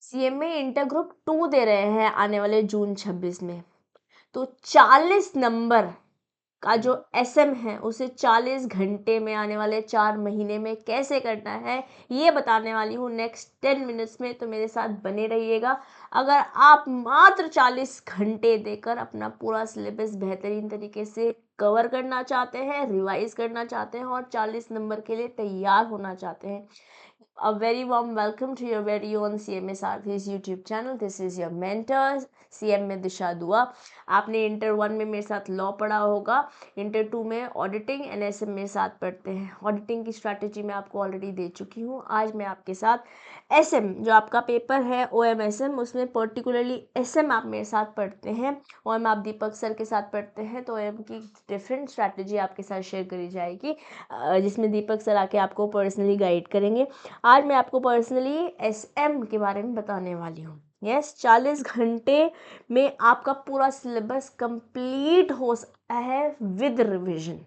CMA inter group 2 दे रहे हैं आने वाले जून 26 में। तो 40 नंबर का जो एसएम है उसे 40 घंटे में आने वाले 4 महीने में कैसे करना है ये बताने वाली हूँ नेक्स्ट 10 मिनट्स में। तो मेरे साथ बने रहिएगा। अगर आप मात्र 40 घंटे देकर अपना पूरा सिलेबस बेहतरीन तरीके से कवर करना चाहते हैं, रिवाइज करना चाहते हैं और 40 नंबर के लिए तैयार होना चाहते हैं, a very warm welcome to your very own CMA Sarthi's YouTube channel. This is your mentor CMA Disha दुआ। आपने इंटर 1 में मेरे साथ लॉ पढ़ा होगा, इंटर 2 में ऑडिटिंग एंड एसएम मेरे साथ पढ़ते हैं। ऑडिटिंग की स्ट्रैटेजी मैं आपको ऑलरेडी दे चुकी हूँ। आज मैं आपके साथ एसएम जो आपका पेपर है OMSM उसमें पर्टिकुलरली एसएम आप मेरे साथ पढ़ते हैं, OM आप दीपक सर के साथ पढ़ते हैं। तो OM की डिफरेंट स्ट्रैटेजी आपके साथ शेयर करी जाएगी जिसमें दीपक सर आके आपको पर्सनली गाइड करेंगे। आज मैं आपको पर्सनली एसएम के बारे में बताने वाली हूँ। यस 40 घंटे में आपका पूरा सिलेबस कंप्लीट हो सकता है विद रिवीजन।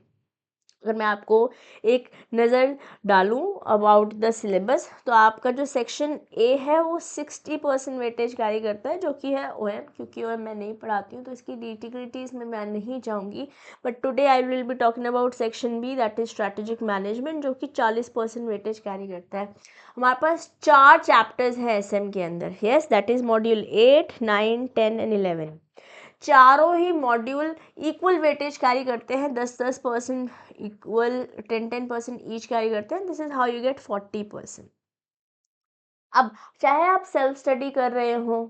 अगर मैं आपको एक नज़र डालूं अबाउट द सिलेबस तो आपका जो सेक्शन ए है वो 60% वेटेज कैरी करता है, जो कि है ओएम। क्योंकि ओएम मैं नहीं पढ़ाती हूँ तो इसकी नीटी-ग्रिटीज़ में मैं नहीं जाऊँगी। But today I will be talking about section B that is strategic management, जो कि 40% वेटेज कैरी करता है। हमारे पास 4 चैप्टर्स हैं एसएम के अंदर। Yes that is module 8, 9, 10 and 11। चारों ही मॉड्यूल इक्वल वेटेज कैरी करते हैं, 10-10% इक्वल 10-10% ईच कैरी करते हैं। This is how you get 40%। अब चाहे आप सेल्फ स्टडी कर रहे हो,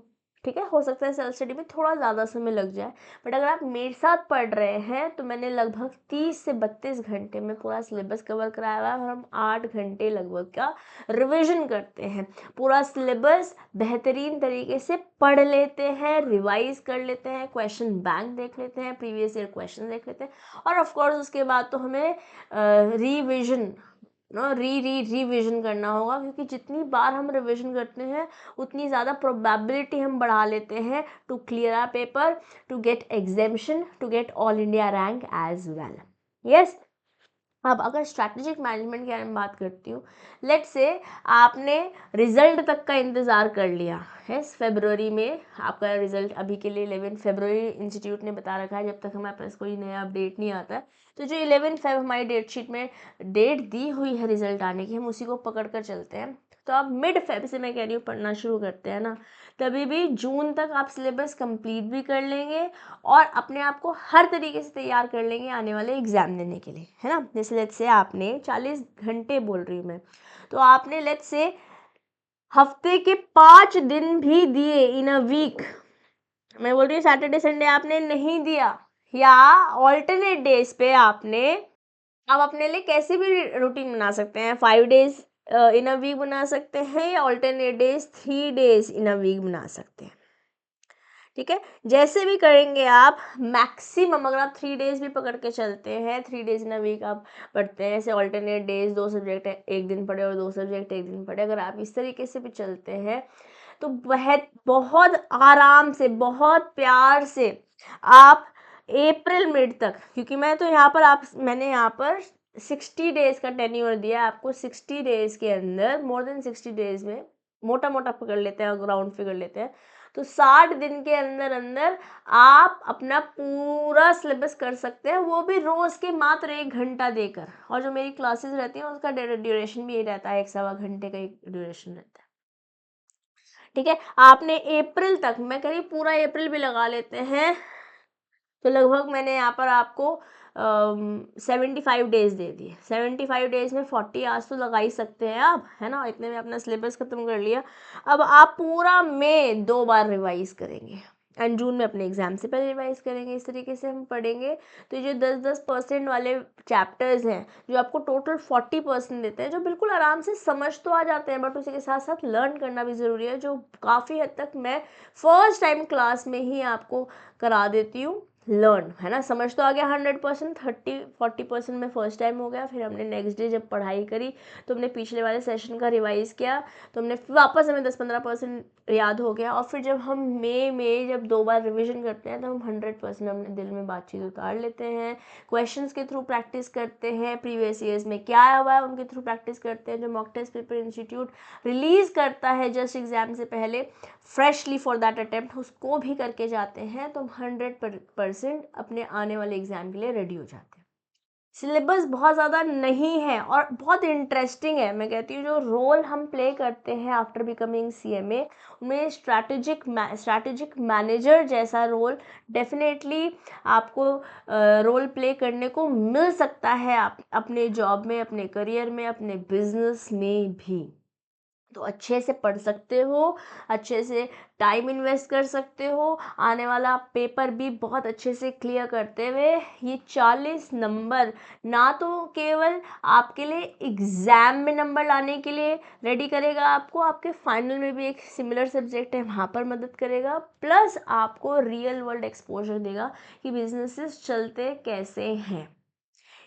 ठीक है, हो सकता है सेल्फ स्टडी में थोड़ा ज़्यादा समय लग जाए, बट अगर आप मेरे साथ पढ़ रहे हैं तो मैंने लगभग 30 से 32 घंटे में पूरा सिलेबस कवर कराया हुआ है और हम 8 घंटे लगभग का रिवीजन करते हैं। पूरा सिलेबस बेहतरीन तरीके से पढ़ लेते हैं, रिवाइज कर लेते हैं, क्वेश्चन बैंक देख लेते हैं, प्रीवियस ईयर क्वेश्चन देख लेते हैं और ऑफ कोर्स उसके बाद तो हमें रिविजन रिविजन करना होगा। क्योंकि जितनी बार हम रिविजन करते हैं उतनी ज़्यादा प्रोबेबिलिटी हम बढ़ा लेते हैं to clear our paper, to get examination, to get all India rank as well. Yes अब अगर स्ट्रैटेजिक मैनेजमेंट के बारे में बात करती हूँ, लेट्स से आपने रिजल्ट तक का इंतज़ार कर लिया है। फरवरी में आपका रिजल्ट अभी के लिए 11 फरवरी इंस्टीट्यूट ने बता रखा है, जब तक हमारे पास कोई नया अपडेट नहीं आता है। तो जो 11 फेब हमारी डेट शीट में डेट दी हुई है रिजल्ट आने की, हम उसी को पकड़ कर चलते हैं। तो आप मिड फेब से मैं कह रही हूँ पढ़ना शुरू करते हैं ना, तभी भी जून तक आप सिलेबस कंप्लीट भी कर लेंगे और अपने आप को हर तरीके से तैयार कर लेंगे आने वाले एग्ज़ाम देने के लिए, है ना। जैसे लेट्स से आपने 40 घंटे बोल रही हूँ मैं, तो आपने लेट्स से हफ्ते के 5 दिन भी दिए इन अ वीक, मैं बोल रही हूँ सैटरडे संडे आपने नहीं दिया, या ऑल्टरनेट डेज पे आपने, आप अपने लिए कैसे भी रूटीन बना सकते हैं। 5 डेज इन अ वीक बना सकते हैं या alternate days 3 days in a week बना सकते हैं, ठीक है। जैसे भी करेंगे आप, मैक्सिमम अगर आप 3 डेज भी पकड़ के चलते हैं, 3 डेज इन अ वीक आप पढ़ते हैं, ऐसे ऑल्टरनेट डेज 2 सब्जेक्ट एक दिन पढ़े और 2 सब्जेक्ट एक दिन पढ़े, अगर आप इस तरीके से भी चलते हैं तो बहुत बहुत आराम से, बहुत प्यार से आप अप्रैल मिड तक, क्योंकि मैं तो यहाँ पर मैंने यहाँ पर 60 डेज का टेन्योर दिया है आपको। 60 डेज के अंदर, मोर देन 60 डेज में, मोटा मोटा पकड़ लेते हैं, ग्राउंड फिगर लेते हैं, तो 60 दिन के अंदर अंदर आप अपना पूरा सिलेबस कर सकते हैं, वो भी रोज़ के मात्र 1 घंटा देकर। और जो मेरी क्लासेस रहती हैं उसका ड्यूरेशन भी यही रहता है, 1-1.25 घंटे का एक ड्यूरेशन रहता है, ठीक है। आपने अप्रैल तक, मैं कह रही पूरा अप्रैल भी लगा लेते हैं, तो लगभग मैंने यहाँ पर आपको 75 डेज दे दिए। 75 डेज में 40 आवर्स तो लगा ही सकते हैं आप, है ना। इतने में अपना सिलेबस खत्म कर लिया। अब आप पूरा मई 2 बार रिवाइज करेंगे एंड जून में अपने एग्जाम से पहले रिवाइज करेंगे। इस तरीके से हम पढ़ेंगे तो जो 10-10% वाले चैप्टर्स हैं जो आपको टोटल 40% देते हैं, जो बिल्कुल आराम से समझ तो आ जाते हैं, बट उसी के साथ साथ लर्न करना भी ज़रूरी है, जो काफ़ी हद तक मैं फर्स्ट टाइम क्लास में ही आपको करा देती हूँ, लर्न, है ना, समझ तो आ गया 100%, 30-40% में फर्स्ट टाइम हो गया। फिर हमने नेक्स्ट डे जब पढ़ाई करी तो हमने पिछले वाले सेशन का रिवाइज़ किया, तो हमने वापस हमें 10-15% याद हो गया। और फिर जब हम मई में जब 2 बार रिविज़न करते हैं तो हम 100% अपने दिल में बातचीत उतार लेते हैं। क्वेश्चंस के थ्रू प्रैक्टिस करते हैं, प्रीवियस ईयर्स में क्या आया हुआ है उनके थ्रू प्रैक्टिस करते हैं। जो mock test paper institute release करता है जस्ट एग्ज़ाम से पहले फ्रेशली फॉर दैट अटेम्प्ट, उसको भी करके जाते हैं, तो हम 100% अपने आने वाले एग्ज़ाम के लिए रेडी हो जाते हैं। सिलेबस बहुत ज़्यादा नहीं है और बहुत इंटरेस्टिंग है। मैं कहती हूँ जो रोल हम प्ले करते हैं आफ्टर बिकमिंग CMA, उनमें स्ट्रैटेजिक मैनेजर जैसा रोल डेफिनेटली आपको रोल प्ले करने को मिल सकता है, आप अपने जॉब में, अपने करियर में, अपने बिजनेस में भी। तो अच्छे से पढ़ सकते हो, अच्छे से टाइम इन्वेस्ट कर सकते हो, आने वाला पेपर भी बहुत अच्छे से क्लियर करते हुए ये 40 नंबर ना तो केवल आपके लिए एग्ज़ाम में नंबर लाने के लिए रेडी करेगा, आपको आपके फाइनल में भी एक सिमिलर सब्जेक्ट है वहाँ पर मदद करेगा, प्लस आपको रियल वर्ल्ड एक्सपोजर देगा कि बिजनेसेस चलते कैसे हैं।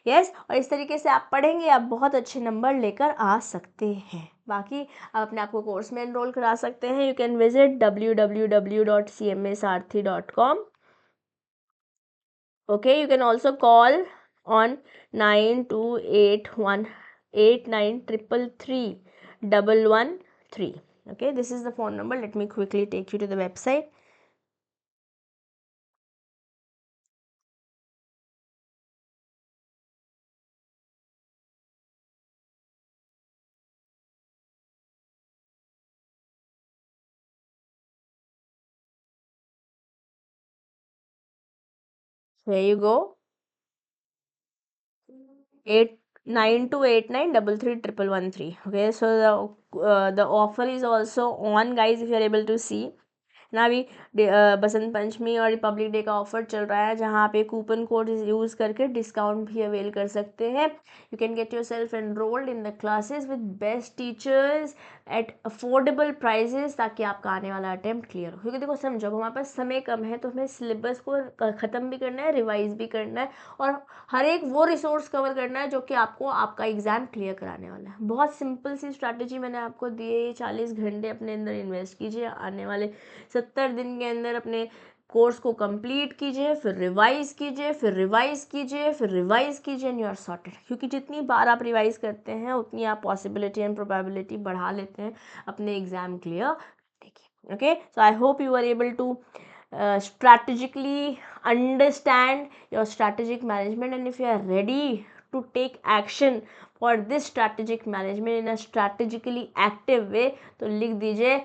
यस, और इस तरीके से आप पढ़ेंगे, आप बहुत अच्छे नंबर लेकर आ सकते हैं। बाकी आप अपने आप को कोर्स में एनरोल करा सकते हैं। You can visit www.cmsarthi.com. Okay, you can also call on 9281893333. Okay, this is the phone number. Let me quickly take you to the website. Here you go. 9289333313. Okay, so the offer is also on, guys, if you are able to see ना। अभी बसंत पंचमी और Republic day का offer चल रहा है, जहाँ आप एक कूपन कोड यूज़ करके डिस्काउंट भी अवेल कर सकते हैं। You can get yourself enrolled in the classes with best teachers at affordable prices, ताकि आपका आने वाला अटेम्प्ट क्लियर हो। क्योंकि देखो समझो, हमारे पास समय कम है, तो हमें सिलेबस को ख़त्म भी करना है, रिवाइज भी करना है, और हर एक वो रिसोर्स कवर करना है जो कि आपको आपका एग्ज़ाम क्लियर कराने वाला है। बहुत सिंपल सी स्ट्रैटेजी मैंने आपको दी है। ये 40 घंटे अपने अंदर इन्वेस्ट कीजिए, आने वाले 70 दिन के अंदर अपने कोर्स को कंप्लीट कीजिए, फिर रिवाइज कीजिए, फिर रिवाइज कीजिए, फिर रिवाइज कीजिए, एंड यू आर सॉर्टेड। क्योंकि जितनी बार आप रिवाइज करते हैं उतनी आप पॉसिबिलिटी एंड प्रोबेबिलिटी बढ़ा लेते हैं अपने एग्जाम क्लियर करने की। Okay, so I hope you are able to strategically understand your strategic management, and if you are ready to take action for this strategic management in a strategically active way, तो लिख दीजिए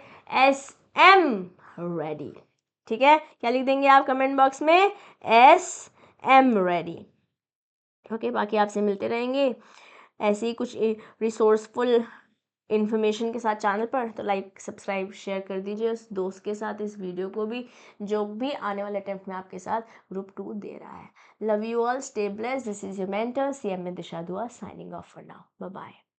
SM ready। ठीक है, क्या लिख देंगे आप comment box में? SM ready। ओके, बाकी आपसे मिलते रहेंगे ऐसे ही कुछ रिसोर्सफुल इन्फॉर्मेशन के साथ चैनल पर। तो लाइक, सब्सक्राइब, शेयर कर दीजिए उस दोस्त के साथ इस वीडियो को भी, जो भी आने वाले अटेम्प्ट में आपके साथ ग्रुप 2 दे रहा है। Love you all, stay blessed. This is your mentor CMA Disha Dua, signing off for now. Bye bye.